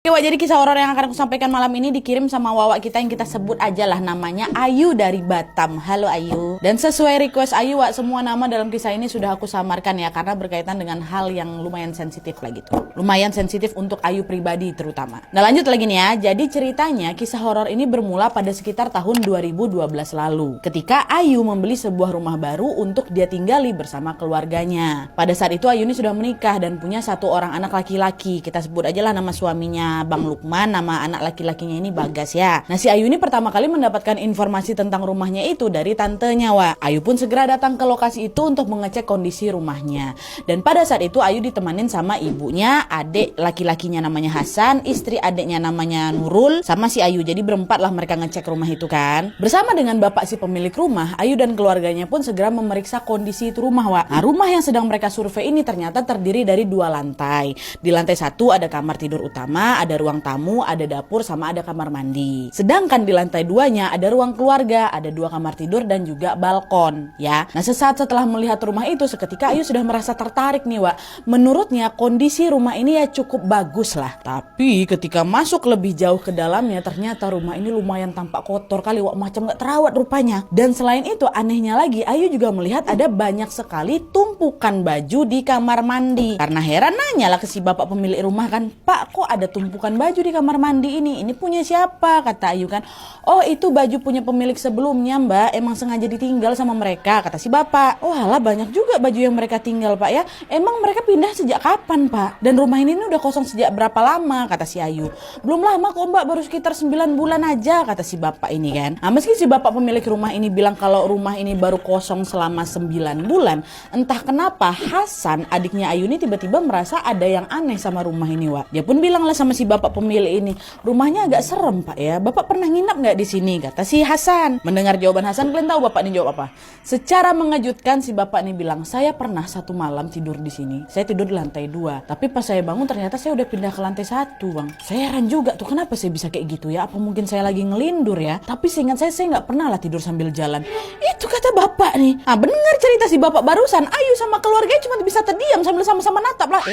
Oke, Wak, jadi kisah horor yang akan aku sampaikan malam ini dikirim sama Wawa kita yang kita sebut aja lah namanya Ayu dari Batam. Halo Ayu. Dan sesuai request Ayu, Wak, semua nama dalam kisah ini sudah aku samarkan ya, karena berkaitan dengan hal yang lumayan sensitif lah gitu. Lumayan sensitif untuk Ayu pribadi terutama. Nah, lanjut lagi nih ya. Jadi ceritanya kisah horor ini bermula pada sekitar tahun 2012 lalu. Ketika Ayu membeli sebuah rumah baru untuk dia tinggali bersama keluarganya. Pada saat itu Ayu ini sudah menikah dan punya satu orang anak laki-laki. Kita sebut aja lah nama suaminya Bang Lukman, nama anak laki-lakinya ini Bagas ya. Nah, si Ayu ini pertama kali mendapatkan informasi tentang rumahnya itu dari tantenya, Wak. Ayu pun segera datang ke lokasi itu untuk mengecek kondisi rumahnya. Dan pada saat itu Ayu ditemanin sama ibunya, adik laki-lakinya namanya Hasan, istri adiknya namanya Nurul, sama si Ayu. Jadi berempat lah mereka ngecek rumah itu kan. Bersama dengan bapak si pemilik rumah, Ayu dan keluarganya pun segera memeriksa kondisi itu rumah, Wak. Nah, rumah yang sedang mereka survei ini ternyata terdiri dari 2 lantai. Di lantai 1 ada kamar tidur utama, ada ruang tamu, ada dapur, sama ada kamar mandi. Sedangkan di lantai 2-nya ada ruang keluarga, ada 2 kamar tidur dan juga balkon ya. Nah, sesaat setelah melihat rumah itu, seketika Ayu sudah merasa tertarik nih, Wak. Menurutnya kondisi rumah ini ya cukup bagus lah. Tapi ketika masuk lebih jauh ke dalamnya, ternyata rumah ini lumayan tampak kotor kali, Wak, macam gak terawat rupanya. Dan selain itu anehnya lagi, Ayu juga melihat ada banyak sekali tumpukan baju di kamar mandi. Karena heran nanya lah ke si bapak pemilik rumah kan, "Pak, kok ada tumpukan baju di kamar mandi ini? Ini punya siapa?" Kata Ayu kan. "Oh, itu baju punya pemilik sebelumnya, Mbak. Emang sengaja ditinggal sama mereka," kata si bapak. "Oh alah, banyak juga baju yang mereka tinggal, Pak ya. Emang mereka pindah sejak kapan, Pak? Dan rumah ini udah kosong sejak berapa lama?" kata si Ayu. "Belum lama kok, Mbak, baru sekitar 9 bulan aja," kata si bapak ini kan. Nah, meski si bapak pemilik rumah ini bilang kalau rumah ini baru kosong selama 9 bulan, entah kenapa Hasan, adiknya Ayu ini tiba-tiba merasa ada yang aneh sama rumah ini, Wak. Dia pun bilang lah sama si bapak pemilik ini, "Rumahnya agak serem, Pak ya. Bapak pernah nginap nggak di sini?" kata si Hasan. Mendengar jawaban Hasan, kalian tahu bapak ini jawab apa? Secara mengejutkan si bapak ini bilang, "Saya pernah satu malam tidur di sini. Saya tidur di lantai 2. Tapi pas saya bangun ternyata saya udah pindah ke lantai 1, Bang. Saya heran juga tuh kenapa saya bisa kayak gitu ya. Apa mungkin saya lagi ngelindur ya? Tapi seingat saya nggak pernah lah tidur sambil jalan." Itu kata bapak nih. Nah, benar cerita si bapak barusan, Ayu sama keluarganya cuma bisa terdiam sambil sama-sama natap lah.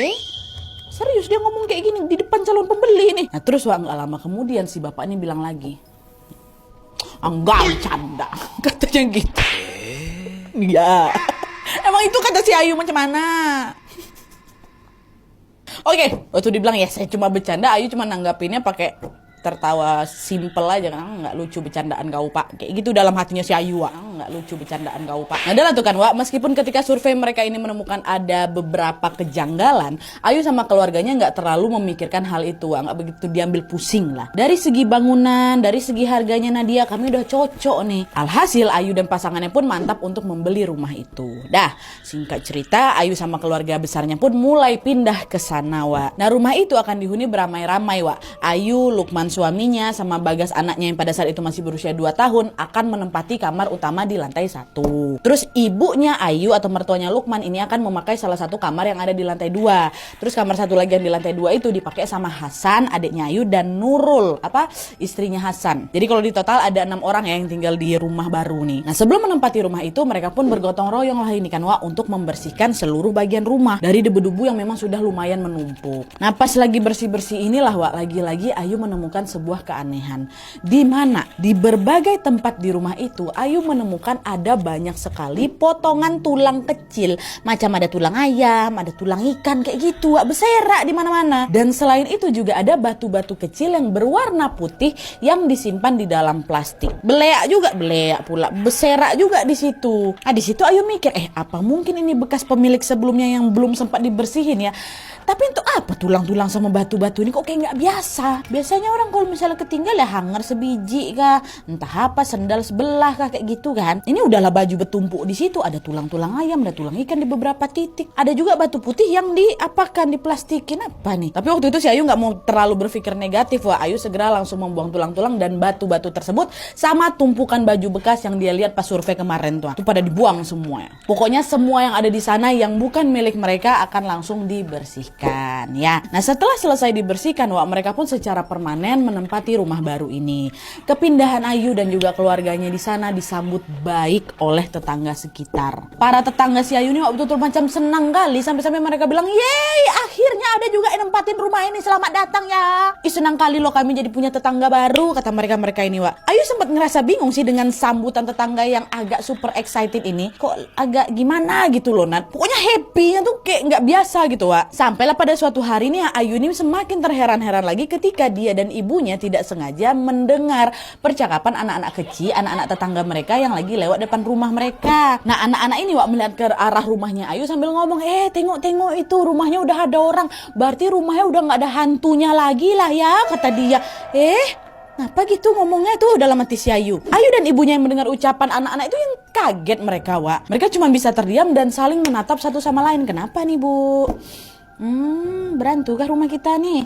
Serius dia ngomong kayak gini di depan calon pembeli nih. Nah, terus, Wak, nggak lama kemudian si bapak ini bilang lagi, "Enggak bercanda," katanya gitu. Iya. Emang itu kata si Ayu macam mana? Oke, waktu dibilang ya saya cuma bercanda, Ayu cuma nanggapinnya pakai tertawa simple aja kan, nggak lucu bercandaan kau, Pak. Kayak gitu dalam hatinya si Ayu, Wak. Nggak lucu bercandaan kau, Pak. Nah, adalah tuh kan, Wak, meskipun ketika survei mereka ini menemukan ada beberapa kejanggalan, Ayu sama keluarganya nggak terlalu memikirkan hal itu, Wak. Nggak begitu diambil pusing lah. Dari segi bangunan, dari segi harganya Nadia, kami udah cocok nih. Alhasil Ayu dan pasangannya pun mantap untuk membeli rumah itu. Dah, singkat cerita, Ayu sama keluarga besarnya pun mulai pindah ke sana, Wak. Nah, rumah itu akan dihuni beramai-ramai, Wak. Ayu, Lukman suaminya, sama Bagas anaknya yang pada saat itu masih berusia 2 tahun akan menempati kamar utama di lantai 1. Terus ibunya Ayu atau mertuanya Lukman ini akan memakai salah satu kamar yang ada di lantai 2. Terus kamar satu lagi yang di lantai 2 itu dipakai sama Hasan, adiknya Ayu, dan Nurul, istrinya Hasan. Jadi kalau di total ada 6 orang ya yang tinggal di rumah baru nih. Nah, sebelum menempati rumah itu mereka pun bergotong royong lah ini kan, Wak, untuk membersihkan seluruh bagian rumah dari debu-debu yang memang sudah lumayan menumpuk. Nah, pas lagi bersih-bersih inilah, Wak, lagi-lagi Ayu menemukan sebuah keanehan, di mana di berbagai tempat di rumah itu Ayu menemukan ada banyak sekali potongan tulang kecil, macam ada tulang ayam, ada tulang ikan kayak gitu, Wak, berserak di mana-mana. Dan selain itu juga ada batu-batu kecil yang berwarna putih yang disimpan di dalam plastik. Beleak pula, berserak juga di situ. Nah, di situ Ayu mikir, apa mungkin ini bekas pemilik sebelumnya yang belum sempat dibersihin ya? Tapi untuk apa tulang-tulang sama batu-batu ini kok kayak nggak biasa? Biasanya orang kalau misalnya ketinggal ya hanger sebiji kah, entah apa, sendal sebelah kah, kayak gitu kan. Ini udahlah baju bertumpuk di situ, ada tulang-tulang ayam, ada tulang ikan di beberapa titik. Ada juga batu putih yang diplastikin apa nih? Tapi waktu itu si Ayu nggak mau terlalu berpikir negatif, Wah. Ayu segera langsung membuang tulang-tulang dan batu-batu tersebut sama tumpukan baju bekas yang dia lihat pas survei kemarin tuh. Itu pada dibuang semua ya. Pokoknya semua yang ada di sana yang bukan milik mereka akan langsung dibersihkan. dibersihkan ya. Nah setelah selesai dibersihkan Wak, mereka pun secara permanen menempati rumah baru ini. Kepindahan Ayu dan juga keluarganya di sana disambut baik oleh tetangga sekitar. Para tetangga si Ayu ini Wak, betul-betul macam senang kali, sampai-sampai mereka bilang, yeay akhirnya ada juga yang nempatin rumah ini, selamat datang ya. Senang kali loh kami jadi punya tetangga baru, kata mereka ini Wak. Ayu sempat ngerasa bingung sih dengan sambutan tetangga yang agak super excited ini. Kok agak gimana gitu loh Nat. Pokoknya happy-nya tuh kayak nggak biasa gitu Wak. Sampailah pada suatu hari nih Ayu ini semakin terheran-heran lagi ketika dia dan ibunya tidak sengaja mendengar percakapan anak-anak kecil, anak-anak tetangga mereka yang lagi lewat depan rumah mereka. Nah anak-anak ini Wak melihat ke arah rumahnya Ayu sambil ngomong, tengok itu rumahnya udah ada orang, berarti rumahnya udah nggak ada hantunya lagi lah ya, kata dia. Kenapa gitu ngomongnya tuh dalam hati si Ayu. Ayu dan ibunya yang mendengar ucapan anak-anak itu yang kaget mereka Wak. Mereka cuma bisa terdiam dan saling menatap satu sama lain. Kenapa nih Bu? Berantukah rumah kita nih?